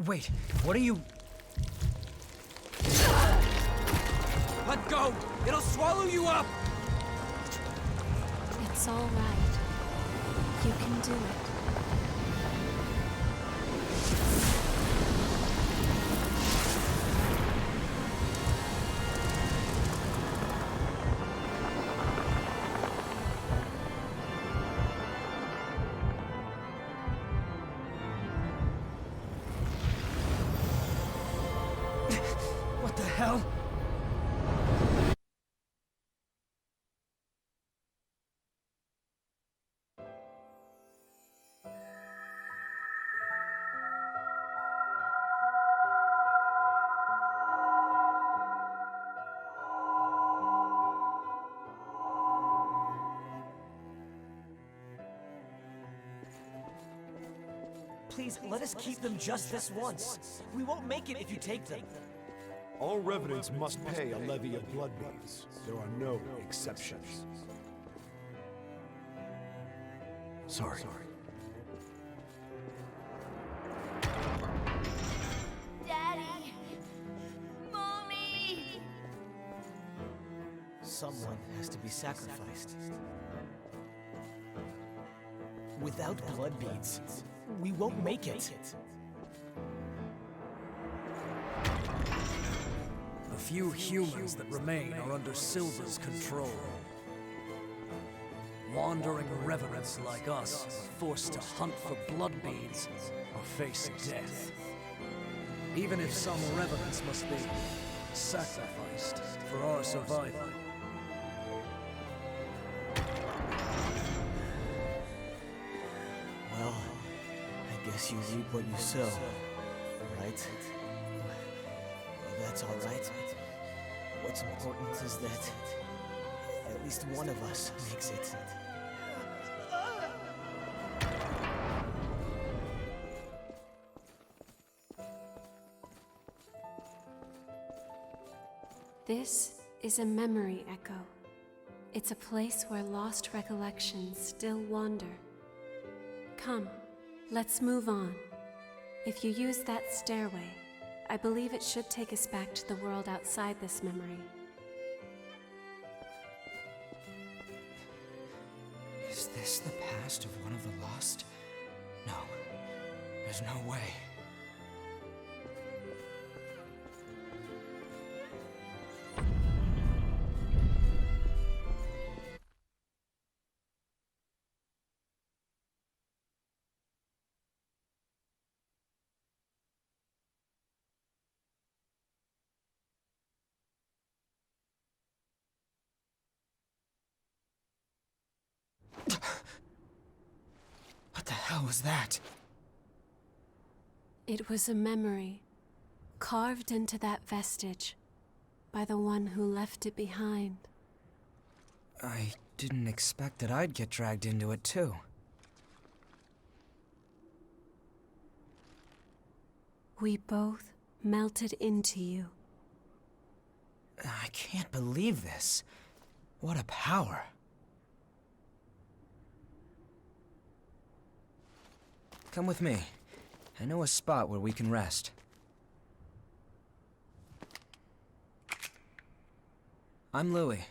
Wait, what are you... Let go! It'll swallow you up! It's all right. You can do it. What the hell? Please, let us keep them just this once. We won't make it if you take them. All revenants must pay a levy of blood beads. There are no exceptions. Sorry. Daddy! Mommy! Someone has to be sacrificed. Without blood beads, we won't make it. The few humans that remain are under Silver's control. Wandering revenants like us are forced to hunt for blood beads or face death. Even if some revenants must be sacrificed for our survival. Well, I guess you reap what you sow, right? Well, that's all right. What's important is that at least one of us makes it. This is a memory echo. It's a place where lost recollections still wander. Come, let's move on. If you use that stairway, I believe it should take us back to the world outside this memory. Is this the past of one of the lost? No, there's no way. What the hell was that? It was a memory, carved into that vestige, by the one who left it behind. I didn't expect that I'd get dragged into it, too. We both melted into you. I can't believe this. What a power. Come with me. I know a spot where we can rest. I'm Louis.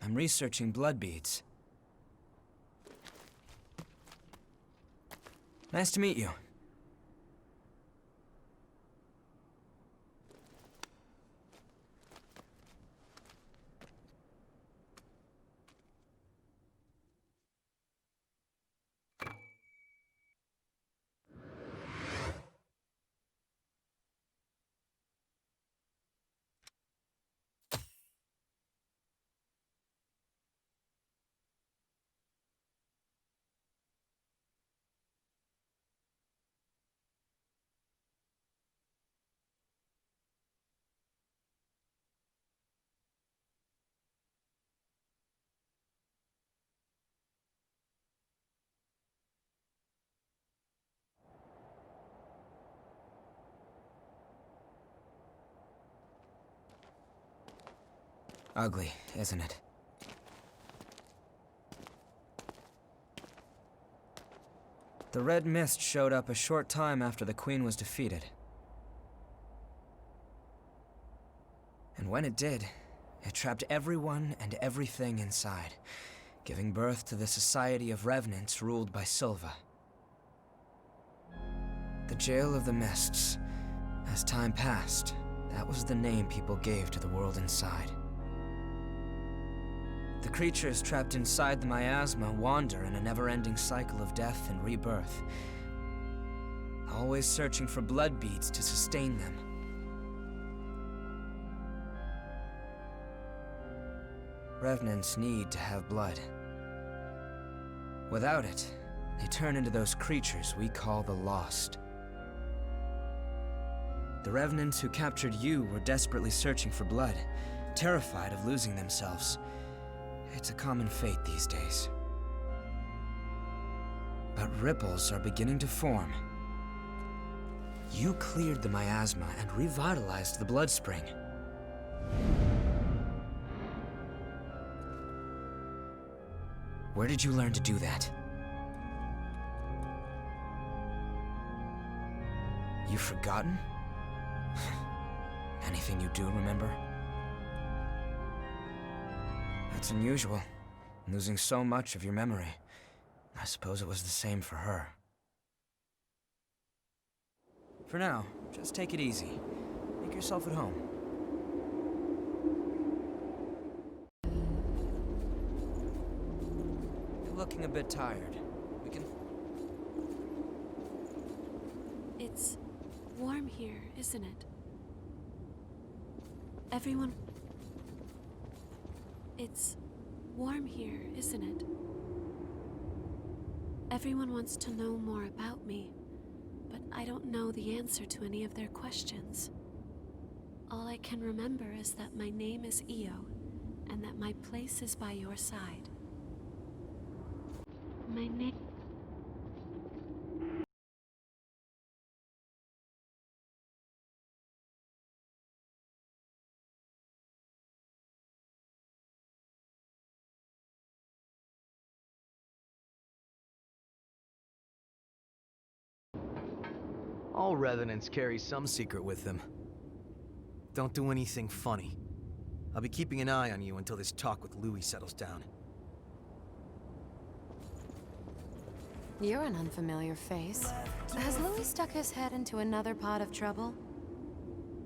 I'm researching blood beads. Nice to meet you. Ugly, isn't it? The red mist showed up a short time after the Queen was defeated. And when it did, it trapped everyone and everything inside, giving birth to the Society of Revenants ruled by Silva. The Jail of the Mists. As time passed, that was the name people gave to the world inside. The creatures trapped inside the miasma wander in a never-ending cycle of death and rebirth, always searching for blood beads to sustain them. Revenants need to have blood. Without it, they turn into those creatures we call the Lost. The Revenants who captured you were desperately searching for blood, terrified of losing themselves. It's a common fate these days. But ripples are beginning to form. You cleared the miasma and revitalized the blood spring. Where did you learn to do that? You've forgotten? Anything you do remember? That's unusual, losing so much of your memory. I suppose it was the same for her. For now, just take it easy. Make yourself at home. You're looking a bit tired. We can... It's warm here, isn't it? Everyone... It's warm here, isn't it? Everyone wants to know more about me, but I don't know the answer to any of their questions. All I can remember is that my name is Io, and that my place is by your side. My name... All Revenants carry some secret with them. Don't do anything funny. I'll be keeping an eye on you until this talk with Louis settles down. You're an unfamiliar face. Has Louis stuck his head into another pot of trouble?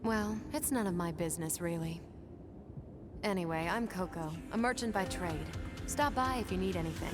Well, it's none of my business, really. Anyway, I'm Coco, a merchant by trade. Stop by if you need anything.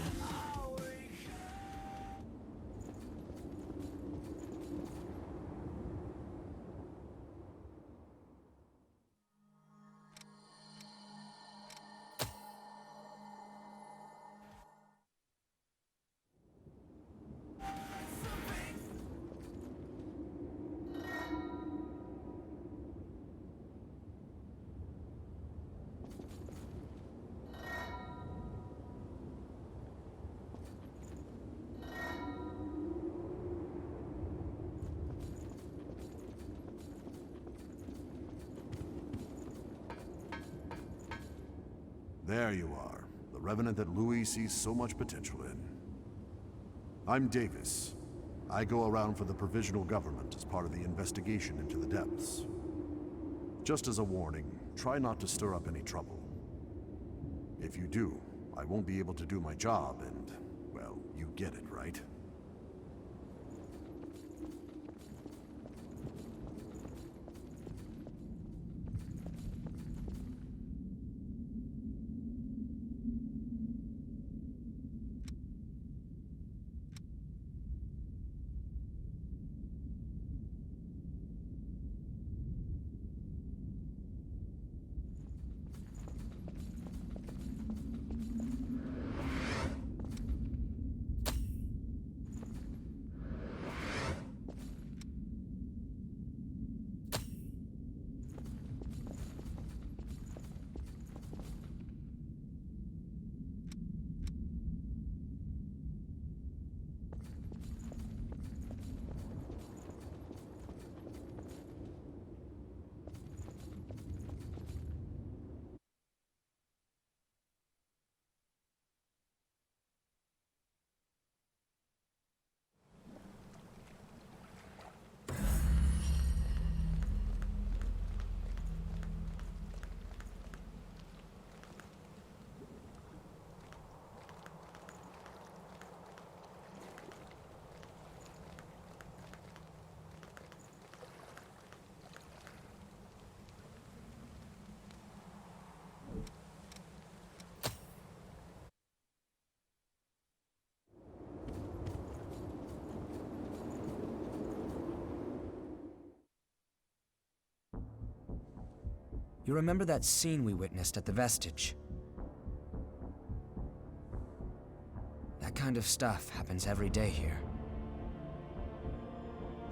There you are, the Revenant that Louis sees so much potential in. I'm Davis. I go around for the Provisional Government as part of the investigation into the depths. Just as a warning, try not to stir up any trouble. If you do, I won't be able to do my job and, well, you get it, right? You remember that scene we witnessed at the Vestige? That kind of stuff happens every day here.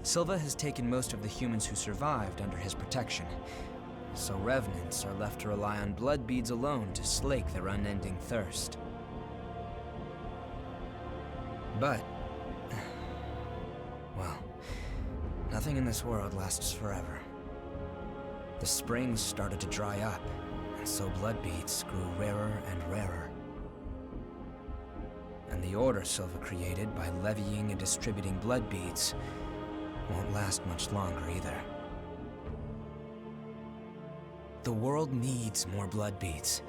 Silva has taken most of the humans who survived under his protection, so revenants are left to rely on blood beads alone to slake their unending thirst. But, well, nothing in this world lasts forever. The springs started to dry up, and so blood beads grew rarer and rarer. And the order Silva created by levying and distributing blood beads won't last much longer either. The world needs more blood beads.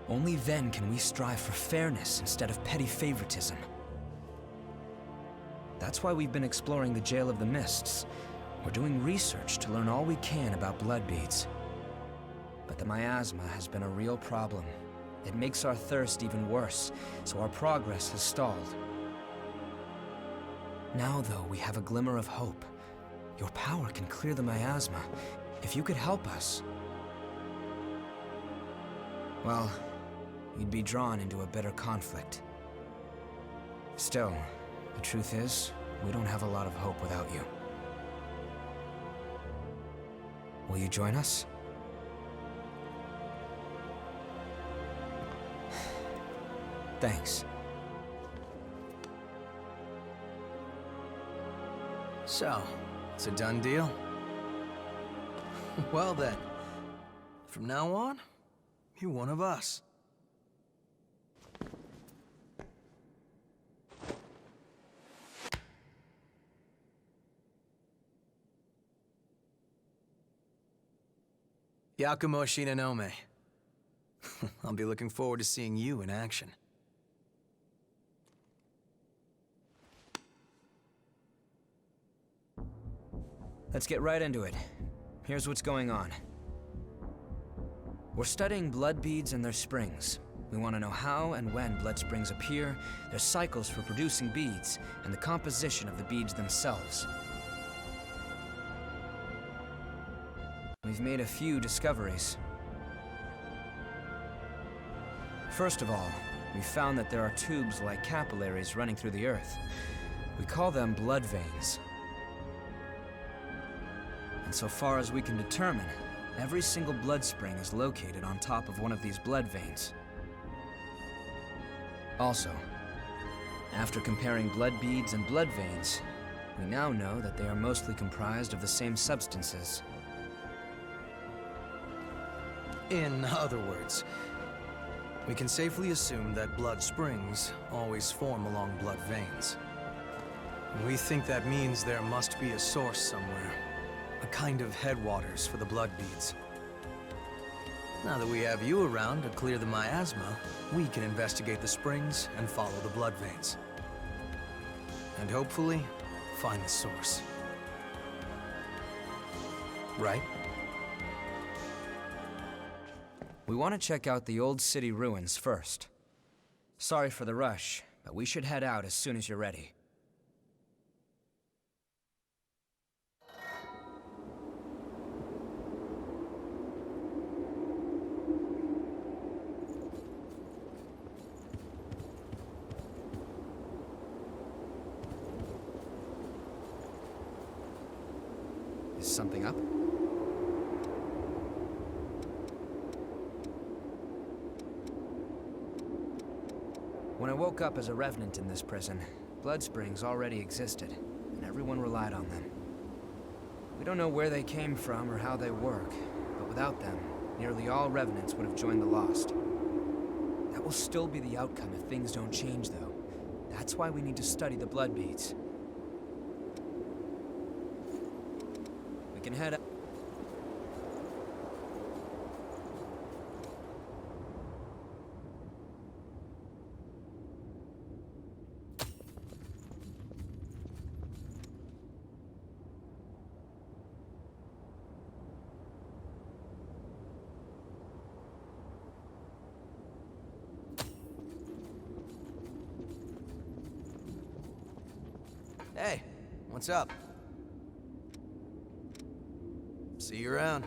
Only then can we strive for fairness instead of petty favoritism. That's why we've been exploring the Jail of the Mists. We're doing research to learn all we can about blood beads. But the miasma has been a real problem. It makes our thirst even worse, so our progress has stalled. Now, though, we have a glimmer of hope. Your power can clear the miasma. If you could help us... well, you'd be drawn into a bitter conflict. Still, the truth is, we don't have a lot of hope without you. Will you join us? Thanks. So, it's a done deal? Well then, from now on, you're one of us. Yakumo Shinonome. I'll be looking forward to seeing you in action. Let's get right into it. Here's what's going on. We're studying blood beads and their springs. We want to know how and when blood springs appear, their cycles for producing beads, and the composition of the beads themselves. We've made a few discoveries. First of all, we found that there are tubes like capillaries running through the earth. We call them blood veins. And so far as we can determine, every single blood spring is located on top of one of these blood veins. Also, after comparing blood beads and blood veins, we now know that they are mostly comprised of the same substances. In other words, we can safely assume that blood springs always form along blood veins. We think that means there must be a source somewhere, a kind of headwaters for the blood beads. Now that we have you around to clear the miasma, we can investigate the springs and follow the blood veins. And hopefully, find the source. Right? We want to check out the old city ruins first. Sorry for the rush, but we should head out as soon as you're ready. Is something up? When I woke up as a revenant in this prison, blood springs already existed, and everyone relied on them. We don't know where they came from or how they work, but without them, nearly all revenants would have joined the Lost. That will still be the outcome if things don't change, though. That's why we need to study the blood beads. We can head up. Hey, what's up? See you around.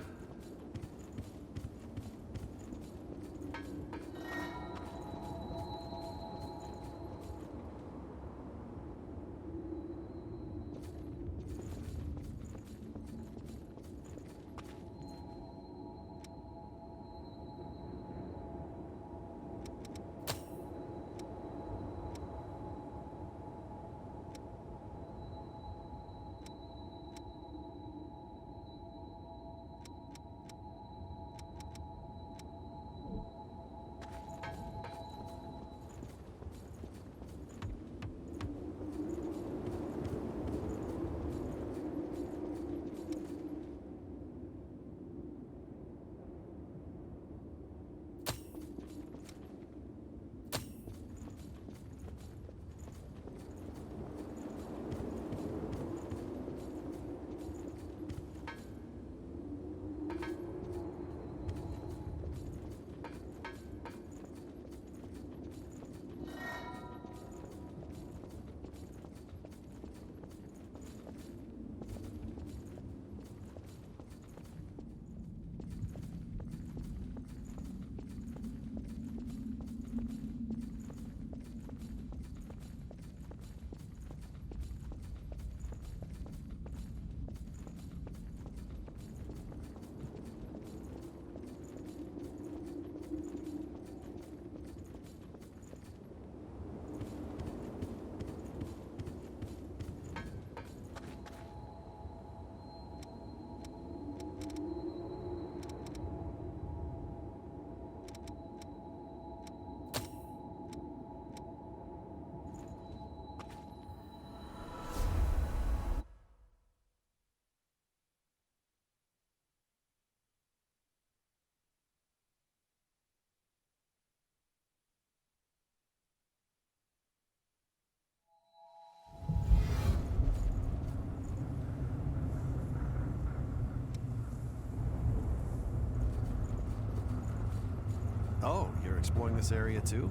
Oh, you're exploring this area too?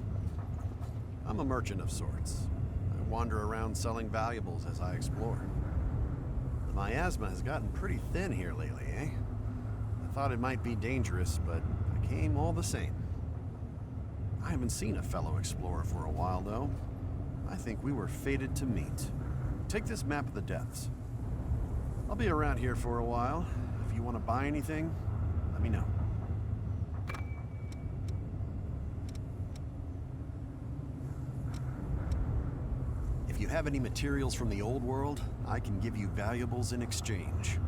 I'm a merchant of sorts. I wander around selling valuables as I explore. The miasma has gotten pretty thin here lately, eh? I thought it might be dangerous, but I came all the same. I haven't seen a fellow explorer for a while, though. I think we were fated to meet. Take this map of the depths. I'll be around here for a while. If you want to buy anything, let me know. If you have any materials from the old world, I can give you valuables in exchange.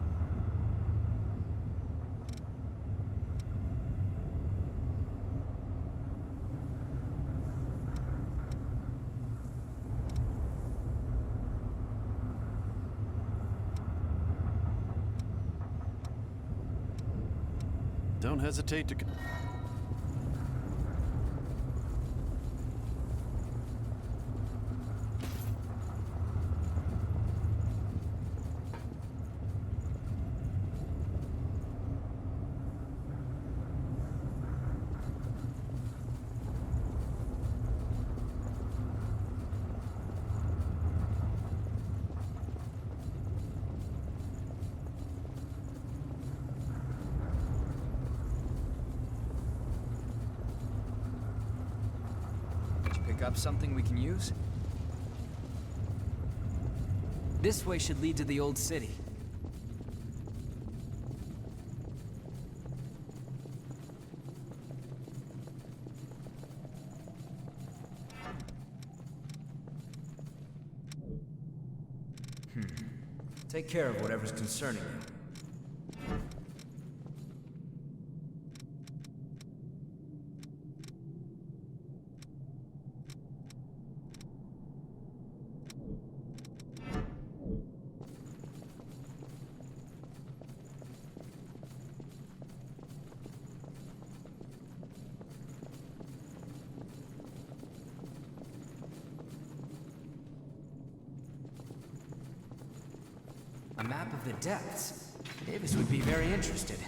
Don't hesitate to... Pick up something we can use? This way should lead to the old city. Take care of whatever's concerning you. A map of the depths. Davis would be very interested.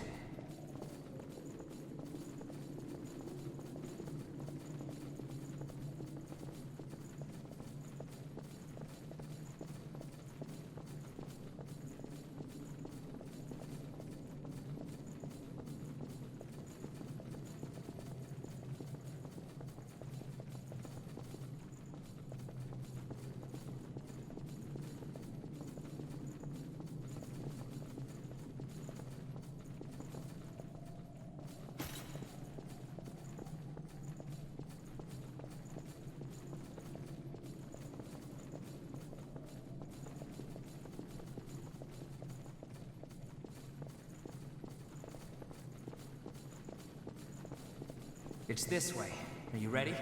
It's this way. Are you ready?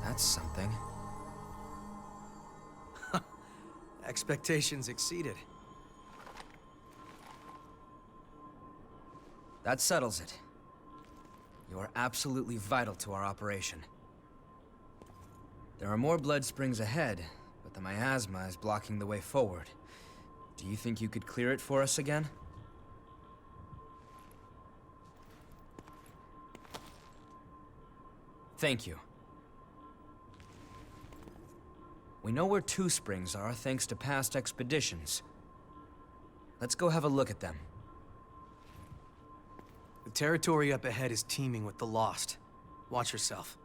That's something. Expectations exceeded. That settles it. You are absolutely vital to our operation. There are more blood springs ahead, but the miasma is blocking the way forward. Do you think you could clear it for us again? Thank you. We know where two springs are thanks to past expeditions. Let's go have a look at them. The territory up ahead is teeming with the lost. Watch yourself.